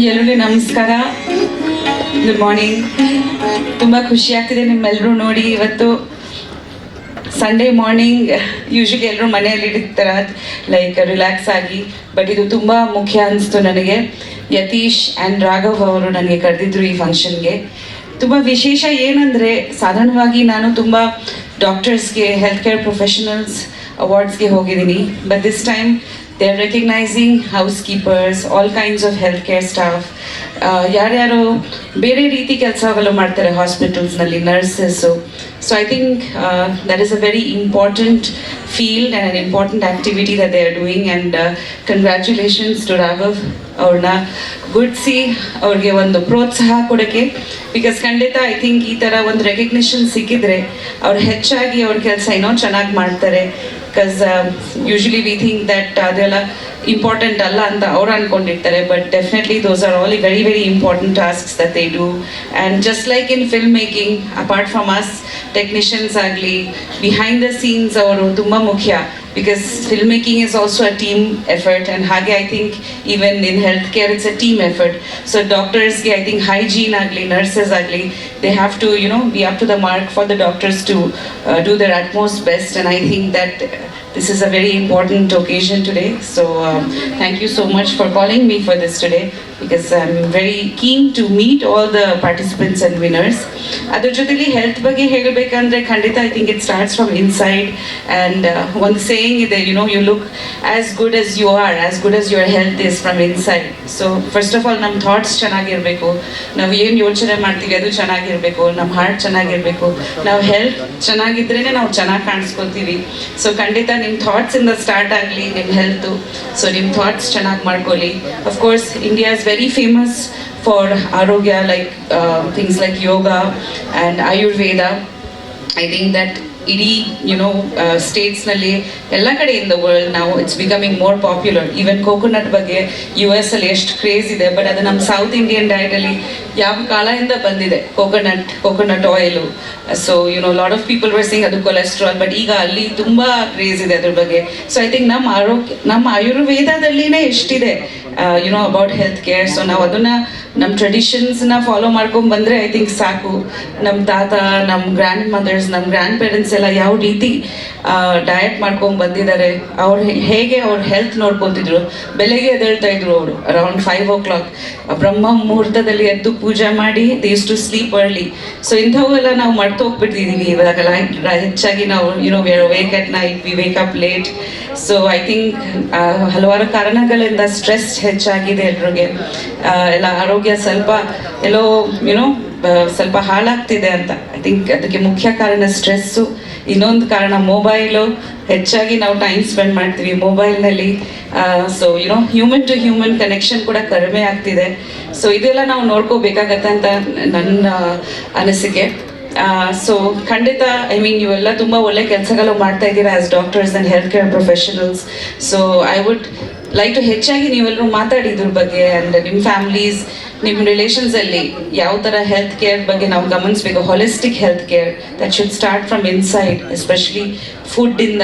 ಎಲ್ಲರಿಗೂ ನಮಸ್ಕಾರ, good morning. ತುಂಬ ಖುಷಿ ಆಗ್ತಿದೆ ನಿಮ್ಮೆಲ್ಲರೂ ನೋಡಿ. ಇವತ್ತು ಸಂಡೇ ಮಾರ್ನಿಂಗ್ ಯೂಶಲಿ ಎಲ್ಲರೂ ಮನೆಯಲ್ಲಿ ಇರ್ತಾರೆ ಲೈಕ್ ರಿಲ್ಯಾಕ್ಸ್ ಆಗಿ, ಬಟ್ ಇದು ತುಂಬ ಮುಖ್ಯ ಅನಿಸ್ತು ನನಗೆ. ಯತೀಶ್ ಆ್ಯಂಡ್ ರಾಘವ್ ಅವರು ನನಗೆ ಕರೆದಿದ್ರು ಈ ಫಂಕ್ಷನ್ಗೆ. ತುಂಬ ವಿಶೇಷ ಏನಂದರೆ, ಸಾಧಾರಣವಾಗಿ ನಾನು ತುಂಬ ಡಾಕ್ಟರ್ಸ್ಗೆ, ಹೆಲ್ತ್ ಕೇರ್ ಪ್ರೊಫೆಷನಲ್ಸ್ ಅವಾರ್ಡ್ಸ್ಗೆ ಹೋಗಿದ್ದೀನಿ, but this time they are recognizing housekeepers, all kinds of healthcare staff, ಯಾರ್ಯಾರು ಬೇರೆ ರೀತಿ ಕೆಲಸಗಳು ಮಾಡ್ತಾರೆ ಹಾಸ್ಪಿಟಲ್ಸ್ನಲ್ಲಿ, nurses. So I think that is a very important field and an important activity that they are doing. And congratulations to Raghav. ಅವ್ರನ್ನ ಗುಡ್ಸಿ ಅವ್ರಿಗೆ ಒಂದು ಪ್ರೋತ್ಸಾಹ ಕೊಡೋಕ್ಕೆ, ಬಿಕಾಸ್ ಖಂಡಿತ ಐ ಥಿಂಕ್ ಈ ಥರ ಒಂದು ರೆಕಗ್ನಿಷನ್ ಸಿಕ್ಕಿದ್ರೆ ಅವ್ರು ಹೆಚ್ಚಾಗಿ ಅವ್ರ ಕೆಲಸ ಏನೋ ಚೆನ್ನಾಗಿ ಮಾಡ್ತಾರೆ. Because usually we think that ಅದೆಲ್ಲ ಇಂಪಾರ್ಟೆಂಟ್ ಅಲ್ಲ ಅಂತ ಅವ್ರು ಅಂದ್ಕೊಂಡಿರ್ತಾರೆ, but definitely those are all very very important tasks that they do. And just like in film making, apart from as technicians ಆಗಲಿ, ಬಿಹೈಂಡ್ ದ ಸೀನ್ಸ್ ಅವರು ತುಂಬ ಮುಖ್ಯ, because filmmaking is also a team effort, and hage I think even in healthcare it's a team effort. So doctors ge I think hygiene agli, nurses agli, they have to be up to the mark for the doctors to do their utmost best. And I think that this is a very important occasion today. So thank you so much for calling me for this today, because I'm very keen to meet all the participants and winners. Adar joteli health ಬಗ್ಗೆ ಹೇಳಬೇಕಂದ್ರೆ ಖಂಡಿತ I think it starts from inside. And one saying ide, you look as good as you are, as good as your health is from inside. So first of all ನಮ್ಮ thoughts ಚೆನ್ನಾಗಿರಬೇಕು, ನಾವು ಏನು ಯೋಚನೆ ಮಾಡ್ತೀವಿ ಅದು ಚೆನ್ನಾಗಿರಬೇಕು, ನಮ್ಮ ಹಾರ್ಟ್ ಚೆನ್ನಾಗಿರಬೇಕು. ನಾವು ಹೆಲ್ತ್ ಚೆನ್ನಾಗಿದ್ರೇ ನಾವು ಚೆನ್ನಾಗಿ ಕಾಣಿಸ್ಕೊತೀವಿ. ಸೊ ಖಂಡಿತ ನಿಮ್ಮ ಥಾಟ್ಸಿಂದ ಸ್ಟಾರ್ಟ್ ಆಗಲಿ ನಿಮ್ಮ ಹೆಲ್ತು. ಸೊ ನಿಮ್ಮ ಥಾಟ್ಸ್ ಚೆನ್ನಾಗಿ ಮಾಡ್ಕೊಳ್ಳಿ. Of course India is very famous for ಆರೋಗ್ಯ, like things like yoga and Ayurveda. I think that ಇಡೀ ಸ್ಟೇಟ್ಸ್ನಲ್ಲಿ ಎಲ್ಲ ಕಡೆ ಇನ್ ದ ವರ್ಲ್ಡ್ ನಾವು it's becoming more popular. Even coconut ಬಗ್ಗೆ US ಅಲ್ಲಿ ಎಷ್ಟು ಕ್ರೇಜ್ ಇದೆ, ಬಟ್ ಅದು ನಮ್ಮ ಸೌತ್ ಇಂಡಿಯನ್ ಡಯಟಲ್ಲಿ ಯಾವ ಕಾಲದಿಂದ ಬಂದಿದೆ coconut oil. So lot of people were saying ಅದು ಕೊಲೆಸ್ಟ್ರಾಲ್, ಬಟ್ ಈಗ ಅಲ್ಲಿ ತುಂಬ ಕ್ರೇಜ್ ಇದೆ ಅದ್ರ ಬಗ್ಗೆ. ಸೊ ಐ ಥಿಂಕ್ ನಮ್ಮ ಆಯುರ್ವೇದದಲ್ಲಿನೇ ಎಷ್ಟಿದೆ ಅಬೌಟ್ ಹೆಲ್ತ್ ಕೇರ್. ಸೊ ನಾವು ಅದನ್ನು ನಮ್ಮ ಟ್ರೆಡಿಷನ್ಸ್ನ ಫಾಲೋ ಮಾಡ್ಕೊಂಡು ಬಂದರೆ ಐ ಥಿಂಕ್ ಸಾಕು. ನಮ್ಮ ತಾತ, ನಮ್ಮ ಗ್ರ್ಯಾಂಡ್ ಮದರ್ಸ್, ನಮ್ಮ ಗ್ರ್ಯಾಂಡ್ ಪೇರೆಂಟ್ಸ್ ಎಲ್ಲ ಯಾವ ರೀತಿ ಡಯಟ್ ಮಾಡ್ಕೊಂಡು ಬಂದಿದ್ದಾರೆ, ಅವ್ರು ಹೇಗೆ ಅವ್ರ ಹೆಲ್ತ್ ನೋಡ್ಕೊತಿದ್ರು. ಬೆಳಗ್ಗೆ ಎದ್ದೇಳ್ತಾ ಇದ್ರು ಅವರು ಅರೌಂಡ್ 5 o'clock, ಬ್ರಹ್ಮ ಮುಹೂರ್ತದಲ್ಲಿ ಎದ್ದು ಪೂಜೆ ಮಾಡಿ they use to sleep early. So ಇಂಥವೆಲ್ಲ ನಾವು ಮರ್ತು ಹೋಗ್ಬಿಟ್ಟಿದ್ದೀವಿ ಇವಾಗೆಲ್ಲ. ಹೆಚ್ಚಾಗಿ ನಾವು we are wake at night, we wake up late. So I think ಹಲವಾರು ಕಾರಣಗಳಿಂದ ಸ್ಟ್ರೆಸ್ ಹೆಚ್ಚಾಗಿದೆ ಎಲ್ರಿಗೆ. ಎಲ್ಲ ಆರೋಗ್ಯ ಸ್ವಲ್ಪ ಎಲ್ಲೋ ಸ್ವಲ್ಪ ಹಾಳಾಗ್ತಿದೆ ಅಂತ. ಐ ಥಿಂಕ್ ಅದಕ್ಕೆ ಮುಖ್ಯ ಕಾರಣ ಸ್ಟ್ರೆಸ್ಸು. ಇನ್ನೊಂದು ಕಾರಣ ಮೊಬೈಲು. ಹೆಚ್ಚಾಗಿ ನಾವು ಟೈಮ್ ಸ್ಪೆಂಡ್ ಮಾಡ್ತೀವಿ ಮೊಬೈಲ್ನಲ್ಲಿ. So human to human connection ಕೂಡ ಕಡಿಮೆ ಆಗ್ತಿದೆ. ಸೊ ಇದೆಲ್ಲ ನಾವು ನೋಡ್ಕೋಬೇಕಾಗತ್ತೆ ಅಂತ ನನ್ನ ಅನಿಸಿಕೆ. ಸೊ ಖಂಡಿತ ಐ ಮೀನ್ ಇವೆಲ್ಲ ತುಂಬ ಒಳ್ಳೆ ಕೆಲಸಗಳು ಮಾಡ್ತಾ ಇದ್ದೀರಾ as doctors and health care professionals. So I would like to ಹೆಚ್ಚಾಗಿ ನೀವೆಲ್ಲರೂ ಮಾತಾಡಿ ಇದ್ರ ಬಗ್ಗೆ. ಆ್ಯಂಡ್ ನಿಮ್ಮ ಫ್ಯಾಮ್ಲೀಸ್, ನಿಮ್ಮ ರಿಲೇಷನ್ಸಲ್ಲಿ ಯಾವ ಥರ ಹೆಲ್ತ್ ಕೇರ್ ಬಗ್ಗೆ ನಾವು ಗಮನಿಸಬೇಕು. Holistic health care that should start from inside, especially ಫುಡ್ಡಿಂದ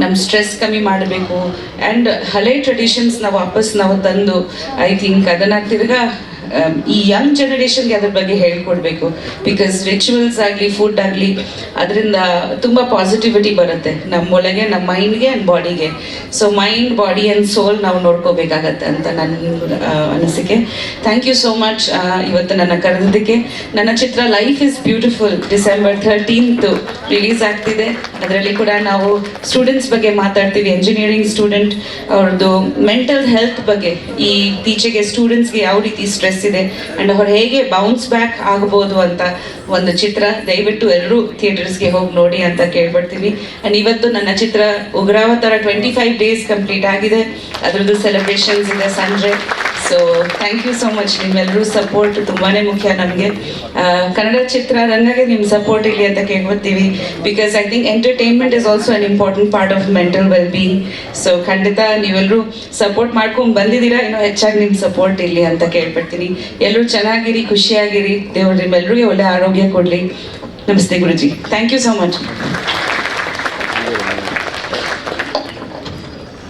ನಮ್ಮ ಸ್ಟ್ರೆಸ್ ಕಮ್ಮಿ ಮಾಡಬೇಕು. ಆ್ಯಂಡ್ ಹಳೆ ಟ್ರೆಡಿಷನ್ಸ್ನ ವಾಪಸ್ ನಾವು ತಂದು ಐ ಥಿಂಕ್ ಅದನ್ನು ತಿರ್ಗಾ ಈ ಯಂಗ್ ಜನರೇಷನ್ಗೆ ಅದ್ರ ಬಗ್ಗೆ ಹೇಳ್ಕೊಡ್ಬೇಕು. ಬಿಕಾಸ್ ರಿಚುವಲ್ಸ್ ಆಗಲಿ, ಫುಡ್ ಆಗಲಿ, ಅದರಿಂದ ತುಂಬ ಪಾಸಿಟಿವಿಟಿ ಬರುತ್ತೆ ನಮ್ಮೊಳಗೆ, ನಮ್ಮ ಮೈಂಡ್ಗೆ ಆ್ಯಂಡ್ ಬಾಡಿಗೆ. So mind, body and soul ನಾವು ನೋಡ್ಕೋಬೇಕಾಗತ್ತೆ ಅಂತ ನನ್ನ ಅನಿಸಿಕೆ. ಥ್ಯಾಂಕ್ ಯು ಸೋ ಮಚ್ ಇವತ್ತು ನನ್ನ ಕರೆದಿದ್ದಕ್ಕೆ. ನನ್ನ ಚಿತ್ರ life is beautiful December 13th release ಆಗ್ತಿದೆ. ಅದರಲ್ಲಿ ಕೂಡ ನಾವು ಸ್ಟೂಡೆಂಟ್ಸ್ ಬಗ್ಗೆ ಮಾತಾಡ್ತೀವಿ. ಎಂಜಿನಿಯರಿಂಗ್ ಸ್ಟೂಡೆಂಟ್ ಅವ್ರದ್ದು ಮೆಂಟಲ್ ಹೆಲ್ತ್ ಬಗ್ಗೆ, ಈ ಈಚೆಗೆ ಸ್ಟೂಡೆಂಟ್ಸ್ಗೆ ಯಾವ ರೀತಿ ಸ್ಟ್ರೆಸ್ ಇದೆ ಅಂಡ್ ಅವ್ರು ಹೇಗೆ ಬೌನ್ಸ್ ಬ್ಯಾಕ್ ಆಗ್ಬೋದು ಅಂತ ಒಂದು ಚಿತ್ರ. ದಯವಿಟ್ಟು ಎಲ್ಲರೂ ಥಿಯೇಟರ್ಸ್ಗೆ ಹೋಗಿ ನೋಡಿ ಅಂತ ಕೇಳ್ಬಿಡ್ತೀವಿ. ಆ್ಯಂಡ್ ಇವತ್ತು ನನ್ನ ಚಿತ್ರ ಉಗ್ರಾವತಾರ 25 days ಕಂಪ್ಲೀಟ್ ಆಗಿದೆ. ಅದರದ್ದು ಸೆಲೆಬ್ರೇಷನ್ಸ್ ಇದೆ ಸಂಜೆ. So thank you so much. ನಿಮ್ಮೆಲ್ಲರೂ ಸಪೋರ್ಟ್ ತುಂಬಾ ಮುಖ್ಯ ನಮಗೆ. ಕನ್ನಡ ಚಿತ್ರರಂಗಕ್ಕೆ ನಿಮ್ಮ ಸಪೋರ್ಟ್ ಇರಲಿ ಅಂತ ಕೇಳ್ಕೊತೀವಿ. Because I think entertainment is also an important part of mental well being. So ಖಂಡಿತ ನೀವೆಲ್ಲರೂ ಸಪೋರ್ಟ್ ಮಾಡ್ಕೊಂಡು ಬಂದಿದ್ದೀರಾ, ಇನ್ನೂ ಹೆಚ್ಚಾಗಿ ನಿಮ್ಮ ಸಪೋರ್ಟ್ ಇರಲಿ ಅಂತ ಕೇಳ್ಬಿಡ್ತೀನಿ. ಎಲ್ಲರೂ ಚೆನ್ನಾಗಿರಿ, ಖುಷಿಯಾಗಿರಿ. ದೇವರು ನಿಮ್ಮೆಲ್ಲರಿಗೆ ಒಳ್ಳೆ ಆರೋಗ್ಯ ಕೊಡಲಿ. ನಮಸ್ತೆ Guruji. Thank you so much.